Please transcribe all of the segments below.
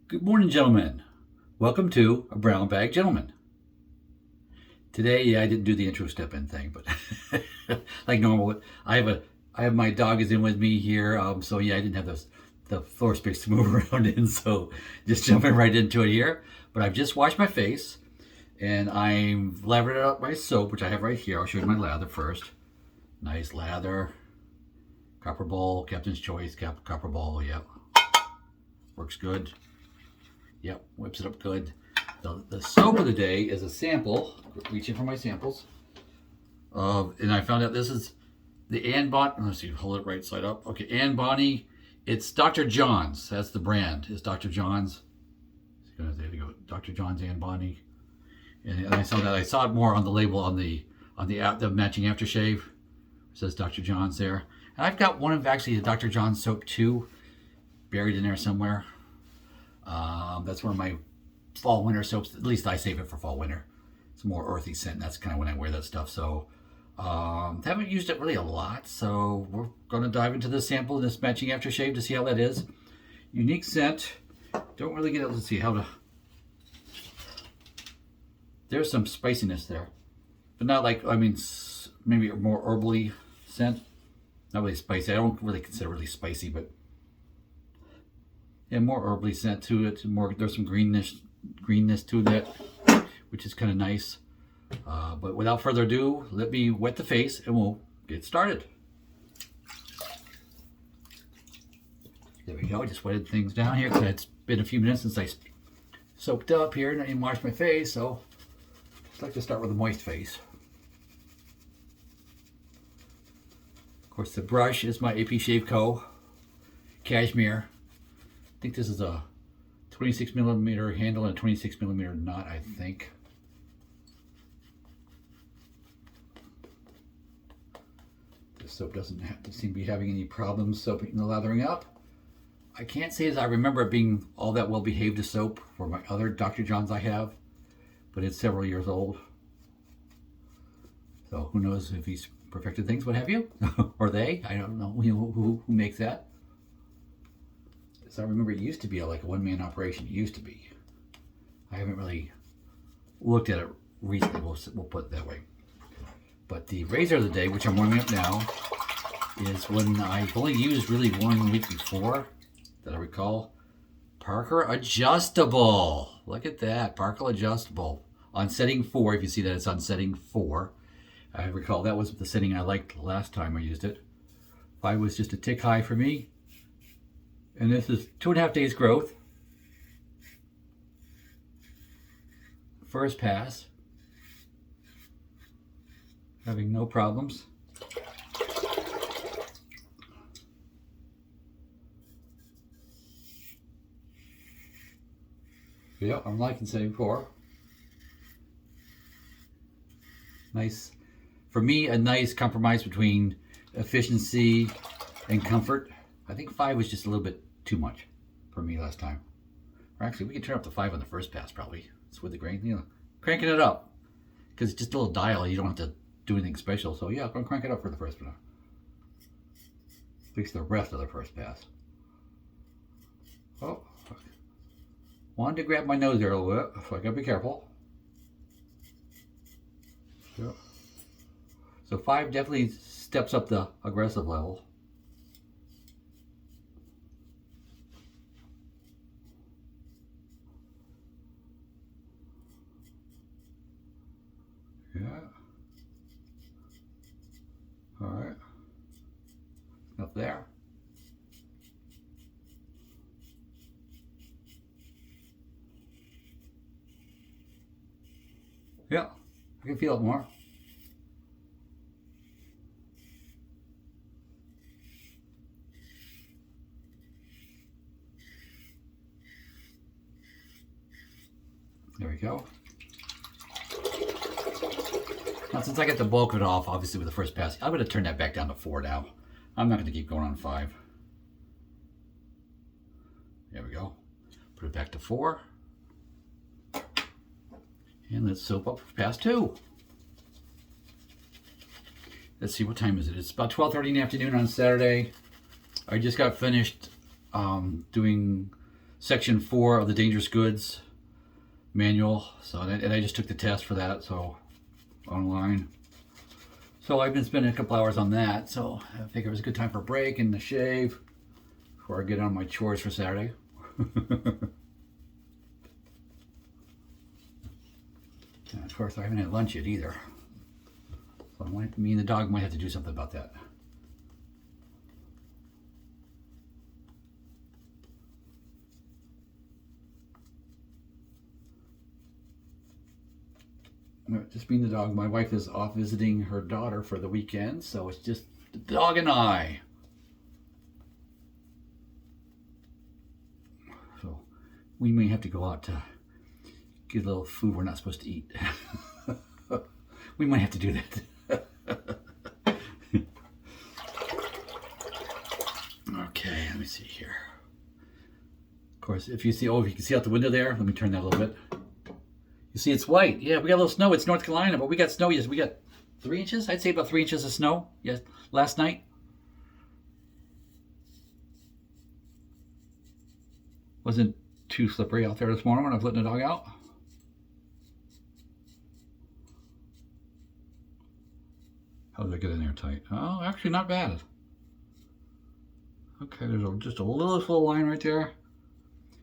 Good morning, gentlemen. Welcome to A Brown Bag Gentleman. Today, I didn't do the intro step in thing, but like normal, I have my dog is in with me here, so I didn't have the floor space to move around in, so just jumping right into it here. But I've just washed my face, and I'm lathered up my soap, which I have right here. I'll show you my lather first. Nice lather, copper bowl, Captain's Choice, copper bowl. Yep, works good. Yep, whips it up good. The soap of the day is a sample. Reaching for my samples. And I found out this is the Bonny. Let's see, hold it right side up. Okay, Bonny. It's Dr. John's. That's the brand. It's Dr. John's. There you go. Dr. John's Bonny. And I saw that. I saw it more on the label on the matching aftershave. It says Dr. John's there. And I've got one of actually the Dr. John's soap too, buried in there somewhere. That's one of my fall winter soaps. At least I save it for fall winter. It's a more earthy scent. And that's kind of when I wear that stuff. So haven't used it really a lot. So we're going to dive into this sample, this matching aftershave, to see how that is. Unique scent. Don't really get able to see how to. There's some spiciness there, but not like, maybe a more herbally scent. Not really spicy. I don't really consider it really spicy, but yeah, more herbally scent to it. There's some greenness to that, which is kind of nice. But without further ado, let me wet the face and we'll get started. There we go. Just wetted things down here because it's been a few minutes since I soaked up here and I didn't wash my face, so I like to start with a moist face. Of course, the brush is my AP Shave Co. Cashmere. I think this is a 26 millimeter handle and a 26 millimeter knot, I think. This soap doesn't seem to be having any problems soaping the lathering up. I can't say as I remember it being all that well behaved a soap for my other Dr. John's I have, but it's several years old. So who knows if he's perfected things, what have you, or they, I don't know who makes that. So I remember it used to be like a one-man operation. It used to be. I haven't really looked at it recently. We'll put it that way. But the razor of the day, which I'm warming up now, is one I've only used really 1 week before that I recall. Parker Adjustable. Look at that, Parker Adjustable on setting 4. If you see that, it's on setting 4. I recall that was the setting I liked last time I used it. 5 was just a tick high for me. And this is 2.5 days growth. First pass. Having no problems. Yeah, I'm liking setting 4. Nice. For me, a nice compromise between efficiency and comfort. I think 5 was just a little bit too much for me last time. Or actually, we can turn up to 5 on the first pass probably. It's with the grain, cranking it up. Because it's just a little dial, you don't have to do anything special. So yeah, I'm going to crank it up for the first one. At least the rest of the first pass. Oh, wanted to grab my nose there a little bit, so I got to be careful. Yep. So 5 definitely steps up the aggressive level. Yeah. All right. Up there. Yeah, I can feel it more. There we go. Now, since I got the bulk of it off, obviously with the first pass, I'm going to turn that back down to 4 now. I'm not going to keep going on 5. There we go. Put it back to 4. And let's soap up for pass 2. Let's see, what time is it? It's about 12:30 in the afternoon on Saturday. I just got finished doing section 4 of the dangerous goods manual. So, and I just took the test for that, so online. So I've been spending a couple hours on that. So I think it was a good time for a break and a shave before I get on my chores for Saturday. And of course, I haven't had lunch yet either. So me and the dog might have to do something about that. Just me and the dog. My wife is off visiting her daughter for the weekend, so it's just the dog and I. So we may have to go out to get a little food we're not supposed to eat. We might have to do that. Okay, let me see here. Of course, if you can see out the window there, let me turn that a little bit. You see it's white. Yeah, we got a little snow. It's North Carolina, but we got snow. Yes, we got 3 inches. I'd say about 3 inches of snow. Yes, last night. Wasn't too slippery out there this morning when I was letting the dog out. How did I get in there tight? Oh, actually not bad. Okay, there's just a little line right there.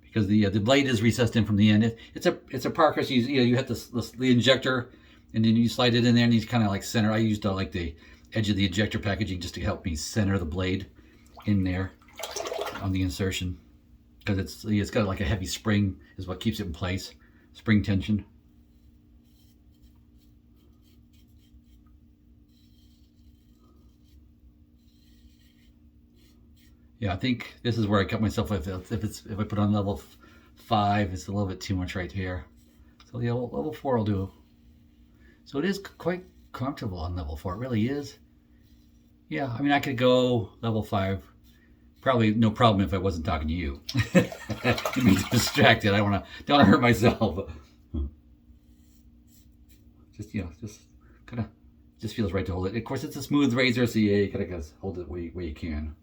Because the blade is recessed in from the end. It's a Parker. So you have the injector, and then you slide it in there, and you kind of like center. I used like the edge of the injector packaging just to help me center the blade in there on the insertion, because it's got like a heavy spring is what keeps it in place, spring tension. Yeah, I think this is where I cut myself. If I put on level 5, it's a little bit too much right here. So yeah, level 4 will do. So it is quite comfortable on level 4. It really is. Yeah, I mean I could go level 5. Probably no problem if I wasn't talking to you. You'd be distracted. I don't want to hurt myself. Just kind of just feels right to hold it. Of course, it's a smooth razor, so yeah, you kind of hold it where you can.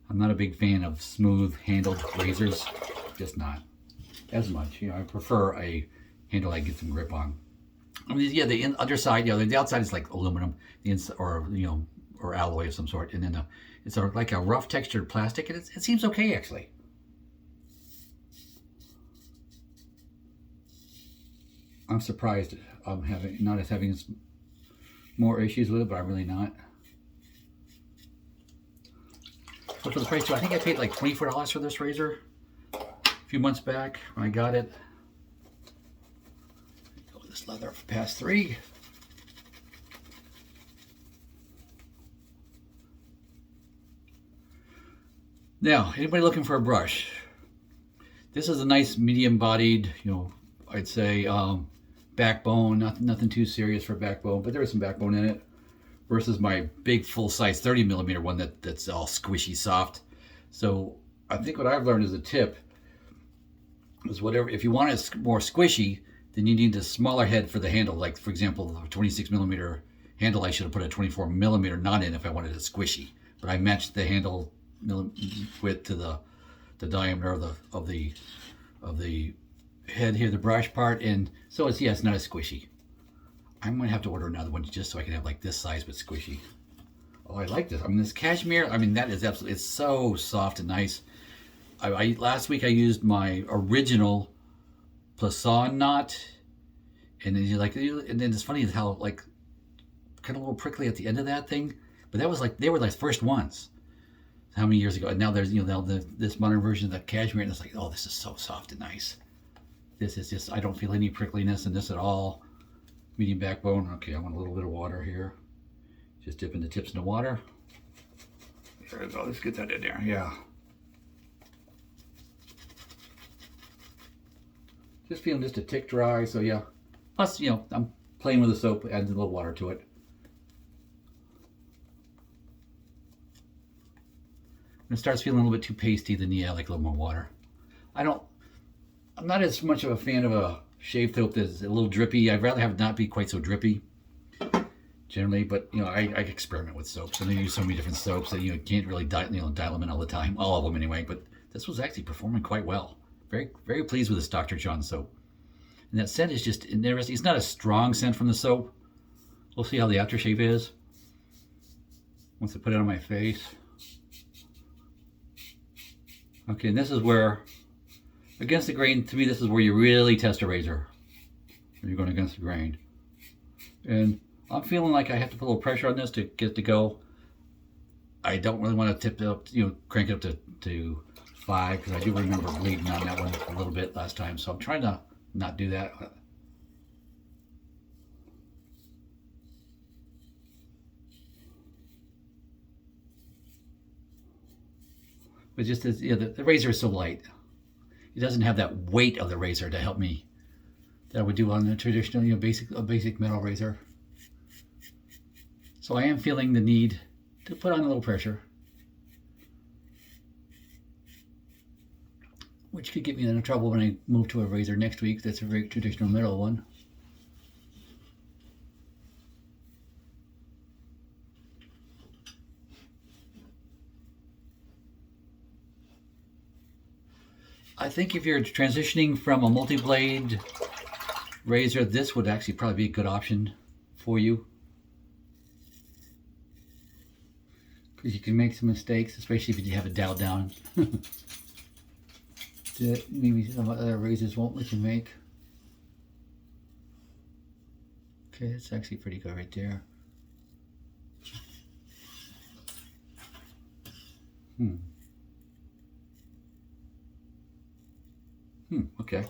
I'm not a big fan of smooth-handled razors, just not as much. I prefer a handle I get some grip on. I mean, yeah, the underside, the outside is like aluminum, the inside, or alloy of some sort, and then it's like a rough textured plastic, and it seems okay actually. I'm surprised I'm not having more issues with it, but I'm really not. But for the price too, I think I paid like $24 for this razor a few months back when I got it. Go with this leather for pass 3. Now, anybody looking for a brush? This is a nice medium-bodied, I'd say backbone. Nothing too serious for backbone, but there is some backbone in it. Versus my big full-size 30mm one that's all squishy soft. So I think what I've learned as a tip is if you want it more squishy, then you need a smaller head for the handle. Like for example, the 26mm handle, I should have put a 24mm knot in if I wanted it squishy. But I matched the handle width to the diameter of the head here, the brush part, and so it's not as squishy. I'm going to have to order another one just so I can have like this size but squishy. Oh, I like this. I mean, this cashmere, that is absolutely, it's so soft and nice. Last week I used my original Plaisson knot, and then and then it's funny how like kind of a little prickly at the end of that thing, but that was like, they were like first ones. How many years ago? And now there's, this modern version of the cashmere, and it's like, oh, this is so soft and nice. This is just, I don't feel any prickliness in this at all. Medium backbone. Okay, I want a little bit of water here. Just dipping the tips in the water. There we go. Let's get that in there. Yeah. Just feeling just a tick dry. So yeah. Plus, I'm playing with the soap, adding a little water to it. When it starts feeling a little bit too pasty, then yeah, I like a little more water. I'm not as much of a fan of a shave soap that's a little drippy. I'd rather have it not be quite so drippy. generally, but I experiment with soaps, and I use so many different soaps that you can't really dial them in all the time, all of them anyway. But this was actually performing quite well. Very, very pleased with this Dr. John soap. And that scent is just interesting. It's not a strong scent from the soap. We'll see how the aftershave is once I put it on my face. Okay, and this is where, against the grain, to me, this is where you really test a razor. When you're going against the grain. And I'm feeling like I have to put a little pressure on this to get it to go. I don't really want to tip it up, crank it up to 5, because I do remember bleeding on that one a little bit last time. So I'm trying to not do that. But just as, the razor is so light. It doesn't have that weight of the razor to help me that I would do on the traditional, basic metal razor. So I am feeling the need to put on a little pressure, which could get me into trouble when I move to a razor next week that's a very traditional metal one. I think if you're transitioning from a multi-blade razor, this would actually probably be a good option for you. Because you can make some mistakes, especially if you have it dialed down. That maybe some other razors won't let you make. Okay, it's actually pretty good right there. Okay.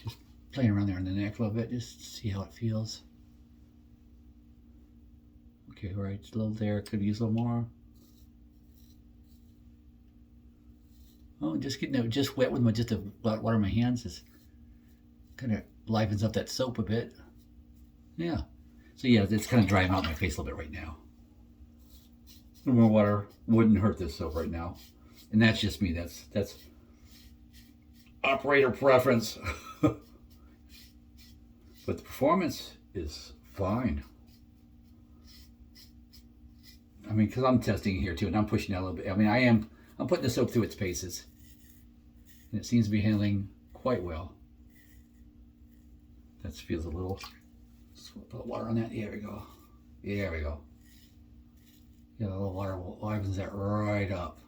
Just playing around there on the neck a little bit, just to see how it feels. Okay, all right, it's a little there, could use a little more. Oh, just getting it just wet with just the water in my hands is kind of livens up that soap a bit. Yeah. So yeah, it's kind of drying out my face a little bit right now. A little more water wouldn't hurt this soap right now. And that's just me. That's operator preference. But the performance is fine. I mean, because I'm testing here too, and I'm pushing it a little bit. I mean, I'm putting the soap through its paces. And it seems to be handling quite well. That feels a little, put water on that. There we go. There we go. Yeah, a little water livens that right up.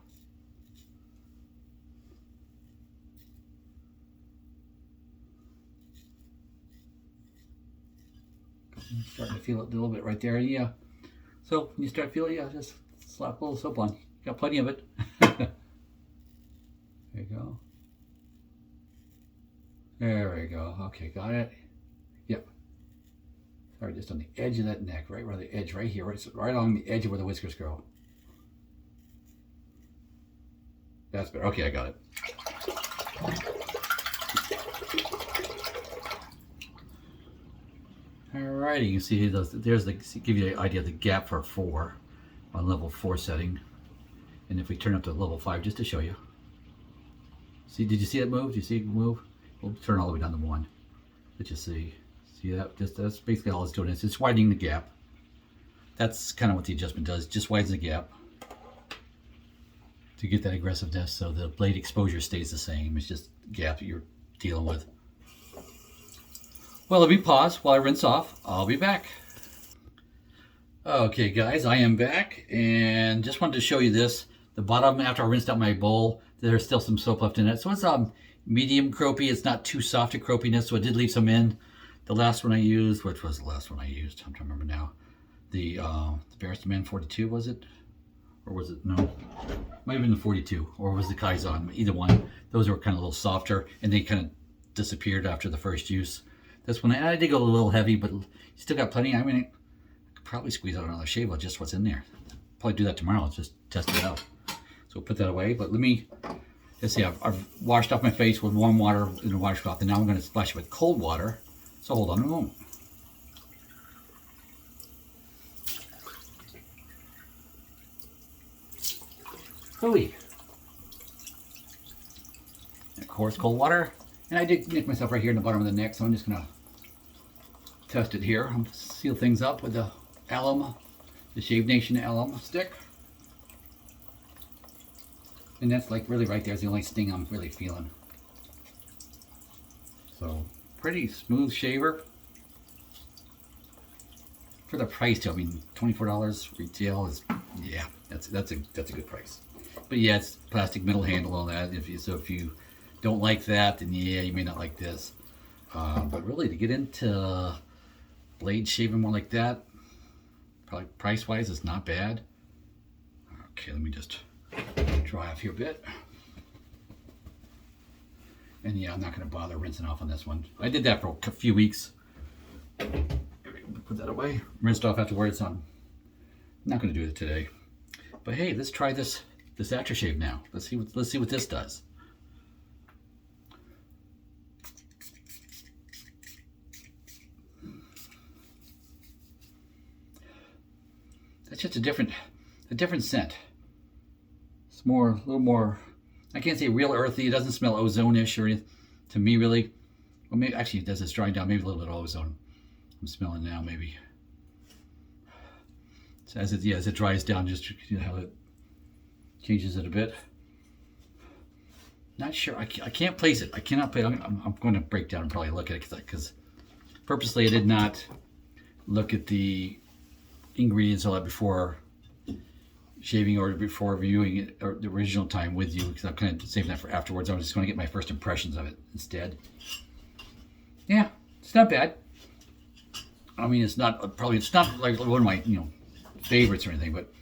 I'm starting to feel it a little bit right there. Yeah. So when you start feeling, just slap a little soap on. You got plenty of it. There you go. There we go. Okay, got it. Yep. Sorry, just on the edge of that neck, right where the edge, right here, right along the edge of where the whiskers go. That's better. Okay, I got it. Alrighty, you can see there's give you an idea of the gap for 4 on level 4 setting. And if we turn up to level 5, just to show you. See, did you see it move? Did you see it move? We'll turn all the way down to 1. Let you see. See that? That's basically all it's doing. It's just widening the gap. That's kind of what the adjustment does. Just widens the gap to get that aggressiveness, so the blade exposure stays the same. It's just gap that you're dealing with. Well, let me pause while I rinse off. I'll be back. Okay, guys, I am back, and just wanted to show you this. The bottom, after I rinsed out my bowl, there's still some soap left in it. So it's medium croapy. It's not too soft a croapiness, so I did leave some in. The last one I used, which was the last one I used? I'm trying to remember now. The Barristan Man 42, was it? Or was it, no? Might have been the 42, or was the Kaizen, either one. Those were kind of a little softer, and they kind of disappeared after the first use. This one, I did go a little heavy, but you still got plenty. I mean, I could probably squeeze out another shave of just what's in there. Probably do that tomorrow. Let's just test it out. So we'll put that away. But let's see, I've washed off my face with warm water in a washcloth, and now I'm going to splash it with cold water. So hold on a moment. Hooey. And of course, cold water. And I did nick myself right here in the bottom of the neck, so I'm just going to test it here. I'll seal things up with the alum, the Shave Nation alum stick. And that's like really right there is the only sting I'm really feeling. So pretty smooth shaver. For the price too, I mean $24 retail is, yeah, that's a good price. But yeah, it's plastic middle handle on that. If you don't like that, then yeah, you may not like this. But really, to get into blade shaving more like that, probably price-wise, is not bad. Okay, let me just dry off here a bit. And yeah, I'm not going to bother rinsing off on this one. I did that for a few weeks. Put that away. Rinsed off afterwards. I'm not going to do it today. But hey, let's try this aftershave now. Let's see what this does. That's just a different scent. It's a little more. I can't say real earthy. It doesn't smell ozone-ish or anything to me, really. Well, maybe actually, it does. It's drying down. Maybe a little bit of ozone. I'm smelling now, maybe. So as it dries down, just how it changes it a bit. Not sure. I can't place it. I cannot place it. I'm going to break down and probably look at it because purposely I did not look at the ingredients all that before shaving or before reviewing it or the original time with you, because I'm kind of saving that for afterwards. I'm just going to get my first impressions of it instead. Yeah, it's not bad. I mean, it's not like one of my favorites or anything, but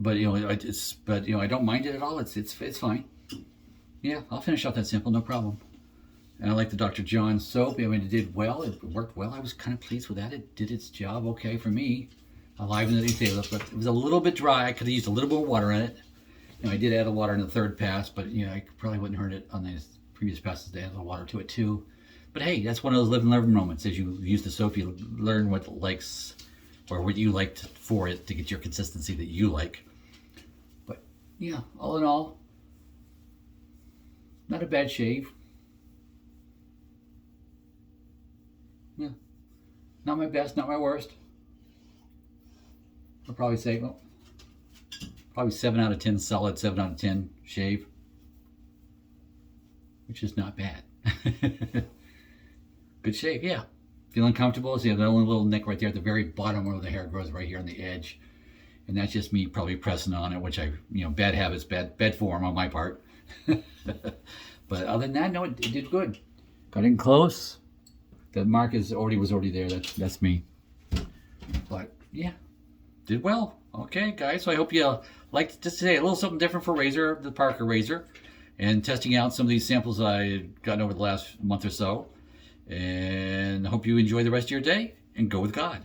I don't mind it at all. It's fine. Yeah, I'll finish off that sample, no problem. And I like the Dr. John soap. I mean, it did well. It worked well. I was kind of pleased with that. It did its job okay for me. I livened the details, but it was a little bit dry. I could have used a little more water in it. I did add the water in the third pass, but I probably wouldn't hurt it on the previous passes to add a little water to it too. But hey, that's one of those live and learn moments. As you use the soap, you learn what it likes or what you like for it to get your consistency that you like. But yeah, all in all, not a bad shave. Yeah, not my best, not my worst. I'll probably say, well, probably 7 out of 10 solid, 7 out of 10 shave, which is not bad. Good shave, yeah. Feeling comfortable. See, the only little nick right there at the very bottom where the hair grows right here on the edge. And that's just me probably pressing on it, which bad habits, bad form on my part. But other than that, no, it did good. Got in close. The mark was already there. That's me. But yeah, did well. Okay, guys. So I hope you liked just today a little something different for the Parker razor, and testing out some of these samples I've gotten over the last month or so. And I hope you enjoy the rest of your day and go with God.